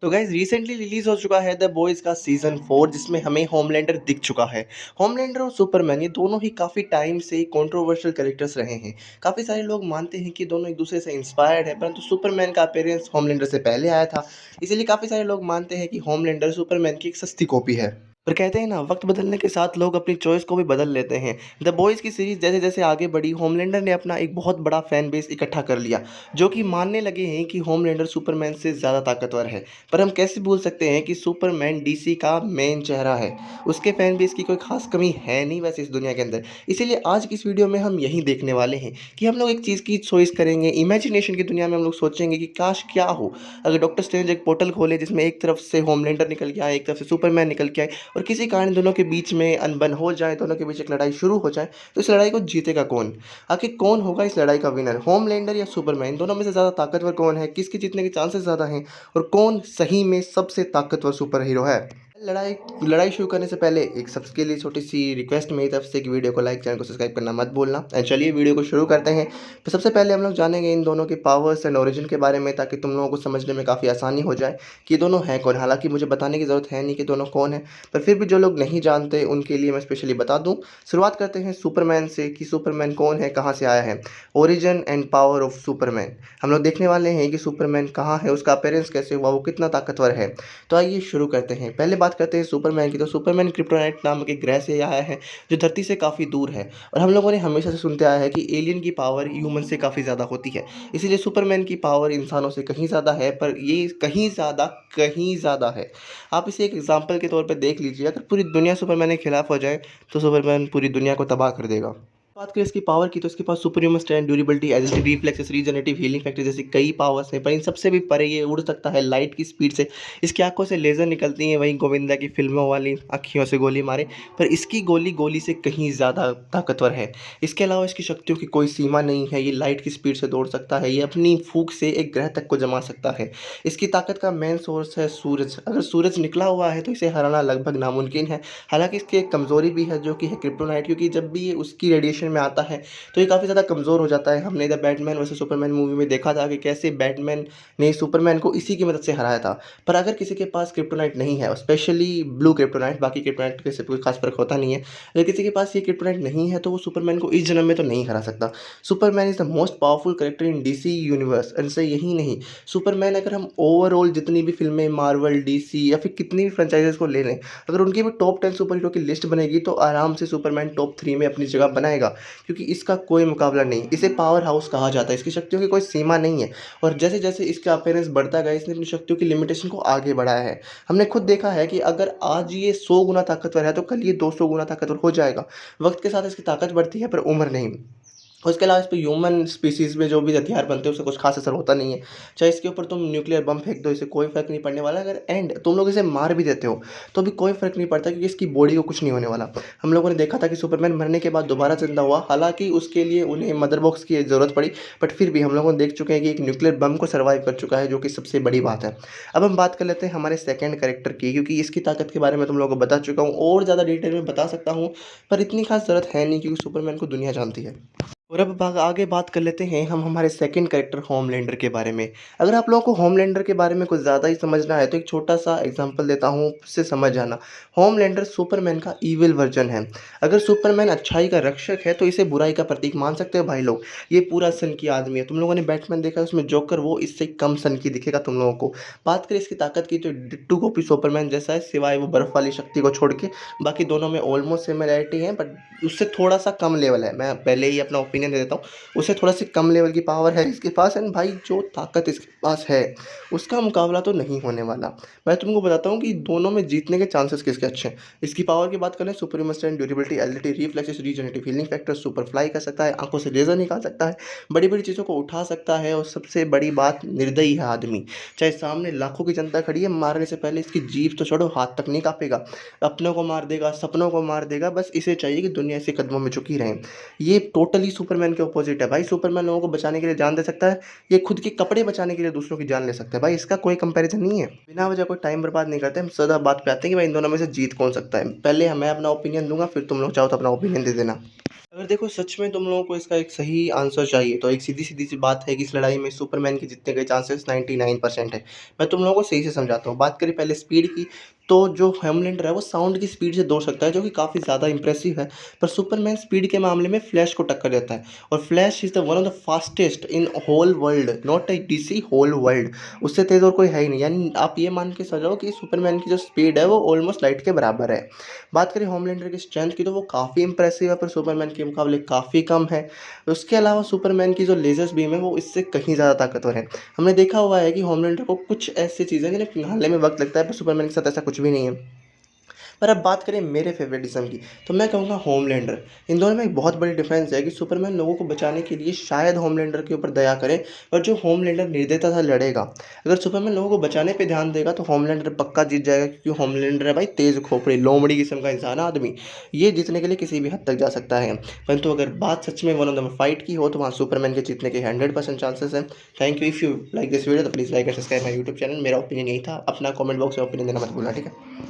तो guys recently release हो चुका है द बॉयज का सीजन 4 जिसमें हमें होमलैंडर दिख चुका है। होमलैंडर और सुपरमैन ये दोनों ही काफ़ी टाइम से कंट्रोवर्शियल कैरेक्टर्स रहे हैं। काफ़ी सारे लोग मानते हैं कि दोनों एक दूसरे से इंस्पायर्ड है, परंतु सुपरमैन का अपीयरेंस होमलैंडर से पहले आया था। इसीलिए काफ़ी सारे लोग मानते हैं कि होमलैंडर सुपरमैन की एक सस्ती कॉपी है। पर कहते हैं ना, वक्त बदलने के साथ लोग अपनी चॉइस को भी बदल लेते हैं। द बॉयज़ की सीरीज़ जैसे जैसे आगे बढ़ी, होमलैंडर ने अपना एक बहुत बड़ा फैन बेस इकट्ठा कर लिया, जो कि मानने लगे हैं कि होमलैंडर सुपरमैन से ज़्यादा ताकतवर है। पर हम कैसे भूल सकते हैं कि सुपरमैन डीसी का मेन चेहरा है। उसके फैन बेस की कोई खास कमी है नहीं वैसे इस दुनिया के अंदर। इसीलिए आज की इस वीडियो में हम यही देखने वाले हैं कि हम लोग एक चीज़ की चॉइस करेंगे, इमेजिनेशन की दुनिया में हम लोग सोचेंगे कि काश क्या हो अगर डॉक्टर स्ट्रेंज एक पोर्टल खोले जिसमें एक तरफ से होमलैंडर निकल के आए, एक तरफ से सुपरमैन निकल के आए और किसी कारण दोनों के बीच में अनबन हो जाए, दोनों के बीच एक लड़ाई शुरू हो जाए, तो इस लड़ाई को जीतेगा कौन? आखिर कौन होगा इस लड़ाई का विनर? होमलैंडर या सुपरमैन? इन दोनों में से ज़्यादा ताकतवर कौन है? किसके जीतने के चांसेस ज़्यादा हैं? और कौन सही में सबसे ताकतवर सुपर हीरो है? लड़ाई लड़ाई शुरू करने से पहले एक सबके लिए छोटी-सी रिक्वेस्ट मेरी तरफ से कि वीडियो को लाइक, चैनल को सब्सक्राइब करना मत भूलना। एंड चलिए वीडियो को शुरू करते हैं। तो सबसे पहले हम लोग जानेंगे इन दोनों के पावर्स एंड ओरिजिन के बारे में, ताकि तुम लोगों को समझने में काफ़ी आसानी हो जाए कि ये दोनों हैं कौन। हालाँकि मुझे बताने की ज़रूरत है नहीं कि दोनों कौन हैं, पर फिर भी जो लोग नहीं जानते उनके लिए मैं स्पेशली बता दूँ। शुरुआत करते हैं सुपरमैन से कि सुपरमैन कौन है, कहाँ से आया है। Origin and power of Superman. हम लोग देखने वाले हैं कि सुपरमैन कहाँ है, उसका अपीयरेंस कैसे हुआ, वो कितना ताकतवर है। तो आइए शुरू करते हैं। पहले बात करते हैं सुपरमैन की। तो सुपरमैन क्रिप्टोनाइट नामक एक ग्रह से आया है, जो धरती से काफ़ी दूर है। और हम लोगों ने हमेशा से सुनते आया है कि एलियन की पावर ह्यूमन से काफ़ी ज़्यादा होती है। इसीलिए सुपरमैन की पावर इंसानों से कहीं ज़्यादा है, पर ये कहीं ज़्यादा है। आप इसे एक एग्ज़ाम्पल के तौर पे देख लीजिए, अगर पूरी दुनिया सुपरमैन के खिलाफ हो जाए, तो सुपरमैन पूरी दुनिया को तबाह कर देगा। बात करें इसकी पावर की, तो इसके पास super human strength, durability, agility, reflexes, regenerative, healing factor जैसी कई पावर्स हैं, पर इन सबसे भी परे ये उड़ सकता है लाइट की स्पीड से। इसकी आंखों से लेज़र निकलती हैं, वहीं गोविंदा की फिल्मों वाली आँखियों से गोली मारे, पर इसकी गोली गोली से कहीं ज़्यादा ताकतवर है। इसके अलावा इसकी शक्तियों की कोई सीमा नहीं है, ये लाइट की स्पीड से दौड़ सकता है, ये अपनी फूंक से एक ग्रह तक को जमा सकता है। इसकी ताकत का मेन सोर्स है सूरज। अगर सूरज निकला हुआ है तो इसे हराना लगभग नामुमकिन है। हालाँकि इसकी एक कमज़ोरी भी है, जो कि है क्रिप्टोनाइट, क्योंकि जब भी ये उसकी रेडिएशन में आता है तो ये काफ़ी ज़्यादा कमज़ोर हो जाता है। हमने the Batman versus Superman movie में देखा था कि कैसे बैटमैन ने सुपरमैन को इसी की मदद से हराया था। पर अगर किसी के पास क्रिप्टोनाइट नहीं है, स्पेशली ब्लू क्रिप्टोनाइट, बाकी क्रिप्टोनाइट के से कोई खास फ़र्क होता नहीं है। अगर किसी के पास ये क्रिप्टोनाइट नहीं है तो वो सुपरमैन को इस जन्म में तो नहीं हरा सकता। Superman is the most powerful character in DC universe. And से यही नहीं, सुपरमैन अगर हम ओवरऑल जितनी भी फ़िल्में मार्वल, डीसी या फिर कितनी भी फ्रेंचाइज़ीज़ को ले लें, अगर उनकी भी टॉप 10 सुपर हीरो की लिस्ट बनेगी तो आराम से सुपरमैन टॉप 3 में अपनी जगह बनाएगा, क्योंकि इसका कोई मुकाबला नहीं। इसे पावर हाउस कहा जाता है, इसकी शक्तियों की कोई सीमा नहीं है। और जैसे-जैसे इसका अपीयरेंस बढ़ता गया, इसने अपनी शक्तियों की लिमिटेशन को आगे बढ़ाया है। हमने खुद देखा है कि अगर आज ये 100 गुना ताकतवर है, तो कल ये 200 गुना ताकतवर हो जाएगा। वक़्त के साथ इसकी ताकत बढ़ती है, पर उम्र नहीं। और इसके अलावा इस पे ह्यूमन स्पीशीज़ में जो भी हथियार बनते हैं उससे कुछ ख़ास असर होता नहीं है। चाहे इसके ऊपर तुम न्यूक्लियर बम फेंक दो, इससे कोई फ़र्क नहीं पड़ने वाला। अगर तुम लोग इसे मार भी देते हो, तो भी कोई फ़र्क नहीं पड़ता, क्योंकि इसकी बॉडी को कुछ नहीं होने वाला। हम लोगों ने देखा था कि सुपरमैन मरने के बाद दोबारा ज़िंदा हुआ, हालाँकि उसके लिए उन्हें मदर बॉक्स की ज़रूरत पड़ी, बट फिर भी हम लोग देख चुके हैं कि एक न्यूक्लियर बम को सर्वाइव कर चुका है, जो कि सबसे बड़ी बात है। अब हम बात कर लेते हैं हमारे सेकंड कैरेक्टर की, क्योंकि इसकी ताकत के बारे में तुम लोगों को बता चुका हूँ और ज़्यादा डिटेल में बता सकता हूँ, पर इतनी ख़ास ज़रूरत है नहीं, क्योंकि सुपरमैन को दुनिया जानती है। और अब आगे बात कर लेते हैं हम हमारे सेकंड कैरेक्टर होमलैंडर के बारे में। अगर आप लोगों को होमलैंडर के बारे में कुछ ज़्यादा ही समझना है, तो एक छोटा-सा एग्ज़ाम्पल देता हूँ, उससे समझ जाना। होमलैंडर सुपरमैन का ईविल वर्ज़न है। अगर सुपरमैन अच्छाई का रक्षक है, तो इसे बुराई का प्रतीक मान सकते हो भाई लोग। ये पूरा सन की आदमी है। तुम लोगों ने बैटमैन देखा है, उसमें जोकर वो इससे कम सन की दिखेगा तुम लोगों को। बात करें इसकी ताकत की, तो डिट्टो कॉपी सुपरमैन जैसा है, सिवाय वो बर्फ़ वाली शक्ति को छोड़ के। बाकी दोनों में ऑलमोस्ट सिमिलैरिटी है, बट उससे थोड़ा-सा कम लेवल है। मैं पहले ही अपना ओपिनियन दे देता हूँ। उससे थोड़ा-सी कम लेवल की पावर है इसके पास, एंड भाई जो ताकत इसके पास है, उसका मुकाबला तो नहीं होने वाला। मैं तुमको बताता हूँ कि दोनों में जीतने के चांसेस किसके अच्छे हैं। इसकी पावर की बात करें, super human strength, durability, agility, reflexes, regenerative, healing factor, super fly कर सकता है, आँखों से लेज़र निकाल सकता है, बड़ी-बड़ी चीज़ों को उठा सकता है, और सबसे बड़ी बात, निर्दयी है आदमी। चाहे सामने लाखों की जनता खड़ी है, मारने से पहले इसकी जीभ तो छोड़ो, हाथ तक नहीं काँपेगा। अपनों को मार देगा, सपनों को मार देगा, बस इसे चाहिए कि दुनिया इसके कदमों में झुकी रहे। ये टोटली सुपरमैन के अपोज़िट है। भाई सुपरमैन लोगों को बचाने के लिए जान दे सकता है, ये खुद के कपड़े बचाने के लिए दूसरों की जान ले सकता है। भाई इसका कोई कंपैरिज़न नहीं है। बिना वजह कोई टाइम बर्बाद नहीं करते, हम सीधा बात पे आते हैं कि भाई इन दोनों में से जीत कौन सकता है। पहले मैं अपना ओपिनियन दूँगा, फिर तुम लोग चाहो तो अपना ओपिनियन दे देना। अगर देखो सच में तुम लोगों को इसका एक सही आंसर चाहिए तो एक सीधी-सीधी सी बात है कि इस लड़ाई में सुपरमैन के जीतने के चांसेस 99% है। मैं तुम लोगों को सही से समझाता हूँ। बात करें पहले स्पीड की, तो जो होमलैंडर है वो साउंड की स्पीड से दौड़ सकता है जो कि काफ़ी ज़्यादा इंप्रेसिव है। पर सुपरमैन स्पीड के मामले में फ्लैश को टक्कर देता है और Flash is the one of the fastest in whole world, not a DC, whole world. उससे तेज़ और कोई है ही नहीं। यानी आप ये मान के चलो कि सुपरमैन की जो स्पीड है वो ऑलमोस्ट लाइट के बराबर है। बात करें होमलैंडर की स्ट्रेंथ की तो वो काफ़ी इंप्रेसिव है पर सुपरमैन के मुकाबले काफ़ी कम है। उसके अलावा सुपरमैन की जो लेज़र्स बीम है वो इससे कहीं ज़्यादा ताकतवर है। हमने देखा हुआ है कि होमलैंडर को कुछ ऐसी चीज़ें जिन्हें पिघालने में वक़्त लगता है पर सुपरमैन के साथ ऐसा कुछ भी नहीं है। पर अब बात करें मेरे फ़ेवरेटिज़्म की, तो मैं कहूँगा होमलैंडर। इन दोनों में एक बहुत बड़ी डिफ़रेंस है कि सुपरमैन लोगों को बचाने के लिए शायद होमलैंडर के ऊपर दया करे, पर जो होमलैंडर निर्दयता से लड़ेगा। अगर सुपरमैन लोगों को बचाने पे ध्यान देगा तो होमलैंडर पक्का जीत जाएगा क्योंकि होमलैंडर है भाई तेज़ खोपड़ी, लोमड़ी किस्म का इंसान आदमी। ये जीतने के लिए किसी भी हद तक जा सकता है। परंतु अगर बात सच में वन ऑफ द फाइट की हो तो वहाँ सुपरमैन के जीतने के 100% चांसेस हैं। Thank you. If you like this video तो please like and subscribe my YouTube channel. मेरा ओपिनियन यही था। अपना कमेंट बॉक्स में ओपिनियन देना मत भूलना, ठीक है?